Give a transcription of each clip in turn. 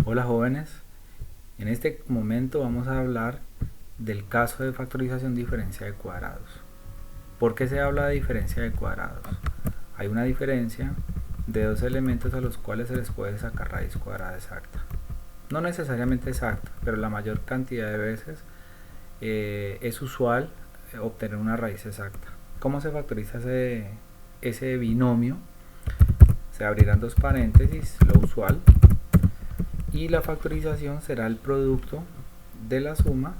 Hola jóvenes, en este momento vamos a hablar del caso de factorización diferencia de cuadrados. ¿Por qué se habla de diferencia de cuadrados? Hay una diferencia de dos elementos a los cuales se les puede sacar raíz cuadrada exacta. No necesariamente exacta, pero la mayor cantidad de veces es usual obtener una raíz exacta. ¿Cómo se factoriza ese binomio? Se abrirán dos paréntesis, lo usual, y la factorización será el producto de la suma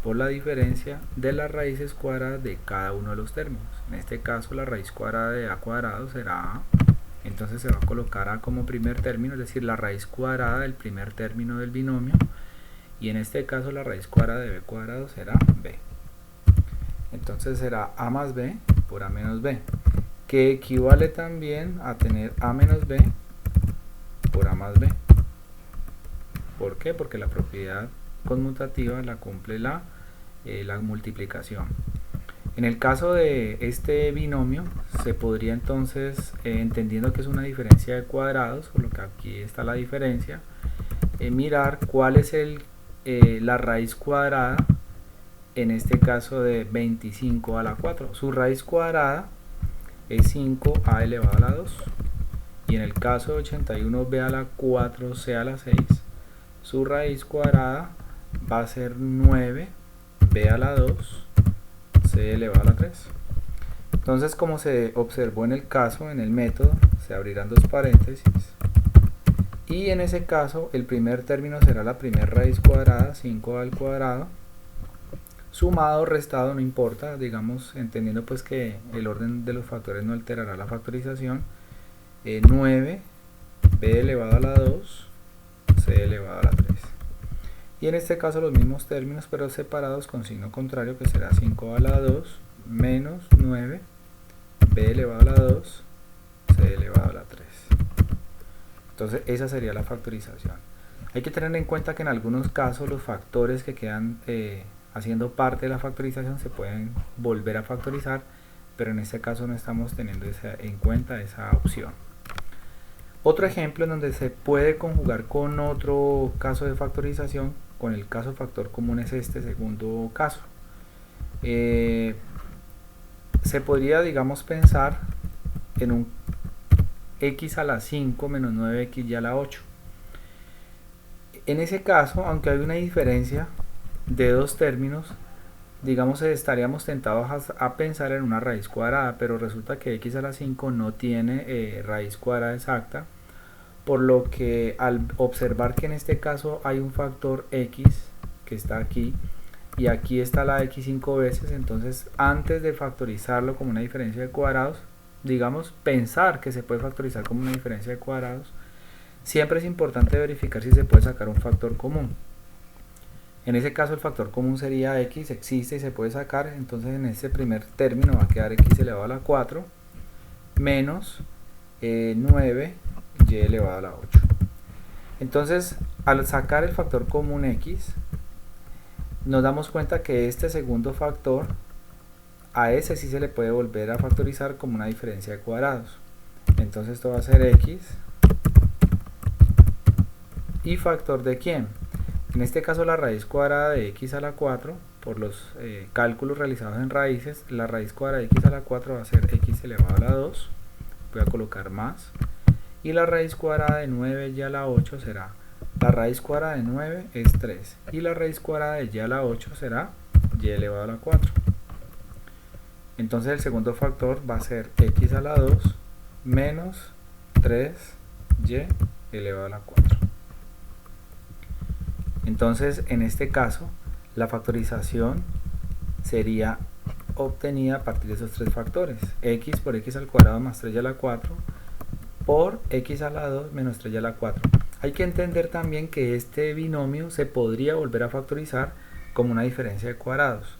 por la diferencia de las raíces cuadradas de cada uno de los términos. En este caso la raíz cuadrada de a cuadrado será a, entonces se va a colocar a como primer término, es decir, la raíz cuadrada del primer término del binomio, y en este caso la raíz cuadrada de b cuadrado será b. Entonces será a más b por a menos b, que equivale también a tener a menos b por a más b. ¿Por qué? Porque la propiedad conmutativa la cumple la multiplicación. En el caso de este binomio se podría entonces, entendiendo que es una diferencia de cuadrados, por lo que aquí está la diferencia, mirar cuál es la raíz cuadrada, en este caso de 25 a la 4. Su raíz cuadrada es 5a elevado a la 2, y en el caso de 81b a la 4c a la 6, su raíz cuadrada va a ser 9b a la 2 c elevado a la 3. Entonces, como se observó en el caso, en el método, se abrirán dos paréntesis, y en ese caso el primer término será la primera raíz cuadrada, 5a al cuadrado, sumado o restado, no importa, digamos, entendiendo pues que el orden de los factores no alterará la factorización, 9b elevado a la 2 c elevado a la 3. Y en este caso los mismos términos, pero separados con signo contrario, que será 5 a la 2 menos 9 b elevado a la 2 c elevado a la 3. Entonces esa sería la factorización. Hay que tener en cuenta que en algunos casos los factores que quedan haciendo parte de la factorización se pueden volver a factorizar, pero en este caso no estamos teniendo en cuenta esa opción. Otro ejemplo en donde se puede conjugar con otro caso de factorización, con el caso factor común, es este segundo caso. Se podría, digamos, pensar en un x a la 5 menos 9x a la 8. En ese caso, aunque hay una diferencia de dos términos, digamos, estaríamos tentados a pensar en una raíz cuadrada, pero resulta que x a la 5 no tiene raíz cuadrada exacta, por lo que al observar que en este caso hay un factor x que está aquí y aquí está la x 5 veces, entonces antes de factorizarlo como una diferencia de cuadrados, digamos, pensar que se puede factorizar como una diferencia de cuadrados, siempre es importante verificar si se puede sacar un factor común. En ese caso el factor común sería x, existe y se puede sacar, entonces en este primer término va a quedar x elevado a la 4 menos 9 y elevado a la 8. Entonces, al sacar el factor común x, nos damos cuenta que este segundo factor, a ese sí se le puede volver a factorizar como una diferencia de cuadrados. Entonces esto va a ser x, y factor de ¿quién? En este caso la raíz cuadrada de x a la 4, por los cálculos realizados en raíces, la raíz cuadrada de x a la 4 va a ser x elevado a la 2, voy a colocar más, y la raíz cuadrada de 9 y a la 8 será, la raíz cuadrada de 9 es 3, y la raíz cuadrada de y a la 8 será y elevado a la 4. Entonces el segundo factor va a ser x a la 2 menos 3y elevado a la 4. Entonces en este caso la factorización sería obtenida a partir de esos tres factores, x por x al cuadrado más 3y a la 4 por x a la 2 menos 3y a la 4. Hay que entender también que este binomio se podría volver a factorizar como una diferencia de cuadrados.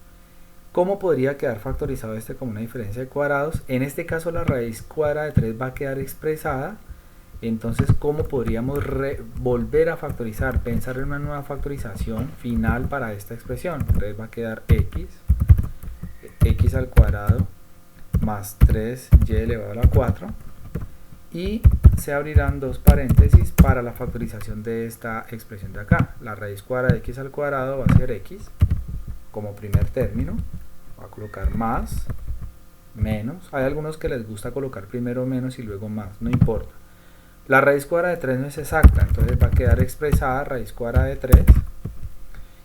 ¿Cómo podría quedar factorizado este como una diferencia de cuadrados? En este caso la raíz cuadrada de 3 va a quedar expresada. Entonces, ¿cómo podríamos volver a factorizar? Pensar en una nueva factorización final para esta expresión. Entonces va a quedar x al cuadrado más 3y elevado a la 4. y se abrirán dos paréntesis para la factorización de esta expresión de acá. La raíz cuadrada de x al cuadrado va a ser x como primer término, va a colocar más, menos, hay algunos que les gusta colocar primero menos y luego más, no importa. La raíz cuadrada de 3 no es exacta, entonces va a quedar expresada raíz cuadrada de 3,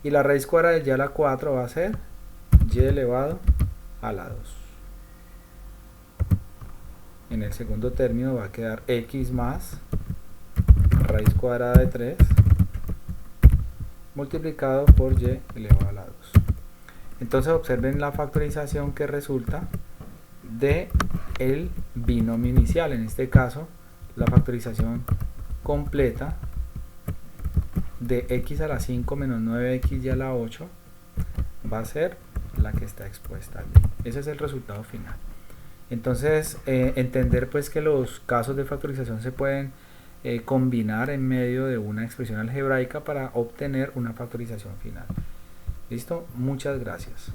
y la raíz cuadrada de y a la 4 va a ser y elevado a la 2. En el segundo término va a quedar x más raíz cuadrada de 3 multiplicado por y elevado a la 2. Entonces observen la factorización que resulta de el binomio inicial. En este caso, la factorización completa de x a la 5 menos 9x y a la 8 va a ser la que está expuesta allí. Ese es el resultado final. Entonces, entender pues que los casos de factorización se pueden combinar en medio de una expresión algebraica para obtener una factorización final. ¿Listo? Muchas gracias.